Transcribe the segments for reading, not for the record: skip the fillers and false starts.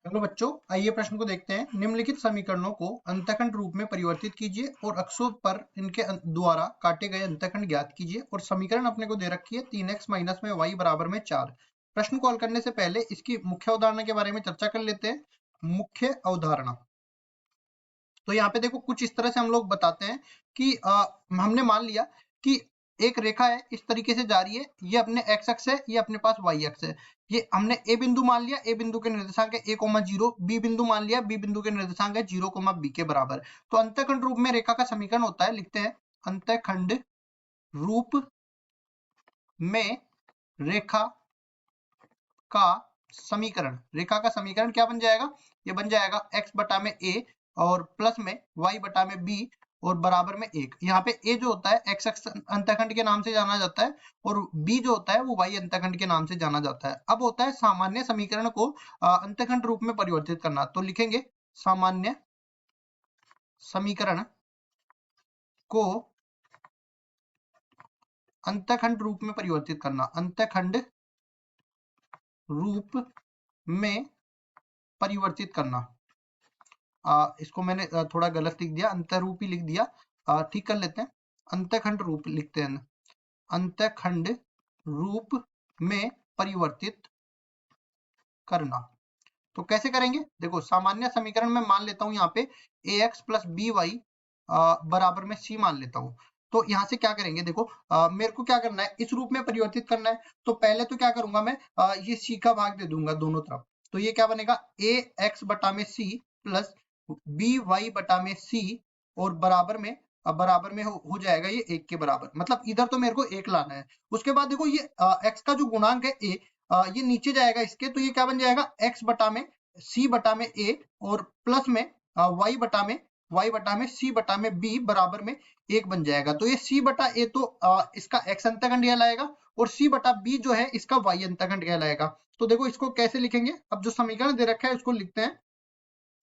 चलो बच्चों, आइए प्रश्न को देखते हैं। निम्नलिखित समीकरणों को अंतःखंड रूप में परिवर्तित कीजिए और अक्षों पर इनके द्वारा काटे गए अंतःखंड ज्ञात कीजिए। और समीकरण अपने को दे रखी है 3x माइनस में y बराबर में 4। प्रश्न को हल करने से पहले इसकी मुख्य अवधारणा के बारे में चर्चा कर लेते हैं। मुख्य अवधारणा तो यहाँ पे देखो, कुछ इस तरह से हम लोग बताते हैं कि हमने मान लिया कि एक रेखा है, इस तरीके से जा रही है। ये अपने x अक्ष है, ये अपने पास y अक्ष है। ये हमने a बिंदु मान लिया, a बिंदु के निर्देशांक है a,0। b बिंदु मान लिया, b बिंदु के निर्देशांक है 0,b के बराबर। तो अंतःखंड रूप में रेखा का समीकरण होता है, लिखते हैं अंतःखंड रूप में रेखा का समीकरण। रेखा का समीकरण क्या बन जाएगा? ये बन जाएगा x बटा में a और प्लस में y बटा में b और बराबर में 1। यहाँ पे a जो होता है x अक्ष अंतःखंड के नाम से जाना जाता है और b जो होता है वो y अंतःखंड के नाम से जाना जाता है। अब होता है सामान्य समीकरण को अंतःखंड रूप में परिवर्तित करना। तो लिखेंगे सामान्य समीकरण को अंतःखंड रूप में परिवर्तित करना। अंतःखंड रूप में परिवर्तित करना। इसको मैंने थोड़ा गलत लिख दिया, अंतःरूप ही लिख दिया। ठीक कर लेते हैं, अंतःखंड रूप लिखते हैं। अंतःखंड रूप में परिवर्तित करना। तो कैसे करेंगे? देखो, सामान्य समीकरण में मान लेता हूं यहाँ पे ax प्लस बी वाई बराबर में c मान लेता हूं। तो यहाँ से क्या करेंगे? देखो, मेरे को क्या करना है, इस रूप में परिवर्तित करना है। तो पहले तो क्या करूंगा मैं, ये c का भाग दे दूंगा दोनों तरफ। तो ये क्या बनेगा, ax बटा में c प्लस बी वाई बटा में c और बराबर में बराबर में हो जाएगा ये 1 के बराबर। मतलब इधर तो मेरे को 1 लाना है। उसके बाद देखो, ये x का जो गुणांक है a, ये नीचे जाएगा इसके। तो ये क्या बन जाएगा, x बटा में c बटा में a और प्लस में y बटा में c बटा में b बराबर में 1 बन जाएगा। तो ये c बटा a तो इसका x अंतःखंड कहलाएगा और c बटा b जो है इसका y अंतःखंड कहलाएगा। तो देखो, इसको कैसे लिखेंगे? अब जो समीकरण दे रखा है उसको लिखते हैं।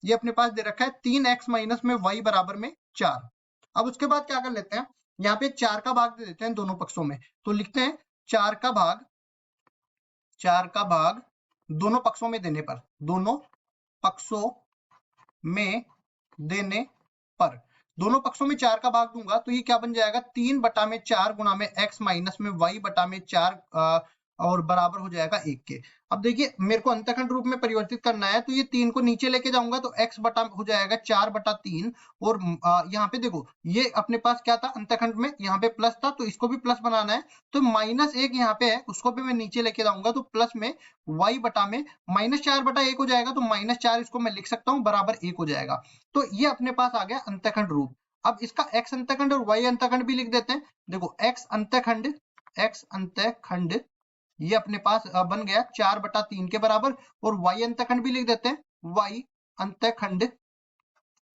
ये अपने पास दे रखा है 3x माइनस में y बराबर में 4। अब उसके बाद क्या कर लेते हैं, यहाँ पे 4 का भाग दे देते हैं दोनों पक्षों में। तो लिखते हैं 4 का भाग दोनों पक्षों में देने पर, दोनों पक्षों में देने पर, दोनों पक्षों में 4 का भाग दूंगा तो ये क्या बन जाएगा, 3 बटा में 4 गुना में x माइनस में y बटा में 4 और बराबर हो जाएगा 1 के। अब देखिए, मेरे को अंतःखंड रूप में परिवर्तित करना है। तो ये 3 को नीचे लेके जाऊंगा तो x बटा हो जाएगा 4 बटा 3 और यहाँ पे देखो, ये अपने पास क्या था अंतःखंड में, यहाँ पे प्लस था तो इसको भी प्लस बनाना है। तो -1 यहाँ पे है, उसको भी मैं नीचे लेके जाऊंगा तो प्लस में y बटा में -4 बटा 1 हो जाएगा। तो -4 इसको मैं लिख सकता हूँ, बराबर 1 हो जाएगा। तो ये अपने पास आ गया अंतःखंड रूप। अब इसका x अंतःखंड और y अंतःखंड भी लिख देते हैं। देखो, x अंतःखंड ये अपने पास बन गया 4 बटा 3 के बराबर और y अंतःखंड भी लिख देते हैं। y अंतःखंड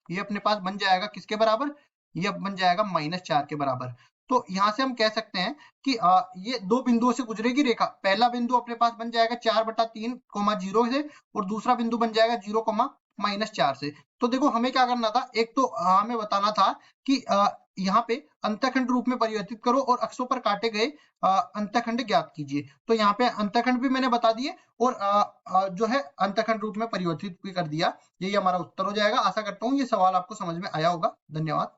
ये अपने पास बन जाएगा किसके बराबर, ये बन जाएगा -4 के बराबर। तो यहाँ से हम कह सकते हैं कि ये दो बिंदुओं से गुजरेगी रेखा। पहला बिंदु अपने पास बन जाएगा 4 बटा 3 0 से और दूसरा बिंदु बन जाएगा 0 -4 से। तो देखो, हमें क्या करना था, एक तो हमें बताना था कि यहाँ पे अंतःखंड रूप में परिवर्तित करो और अक्षों पर काटे गए अंतःखंड ज्ञात कीजिए। तो यहाँ पे अंतःखंड भी मैंने बता दिए और जो है अंतःखंड रूप में परिवर्तित भी कर दिया। यही हमारा उत्तर हो जाएगा। आशा करता हूँ ये सवाल आपको समझ में आया होगा। धन्यवाद।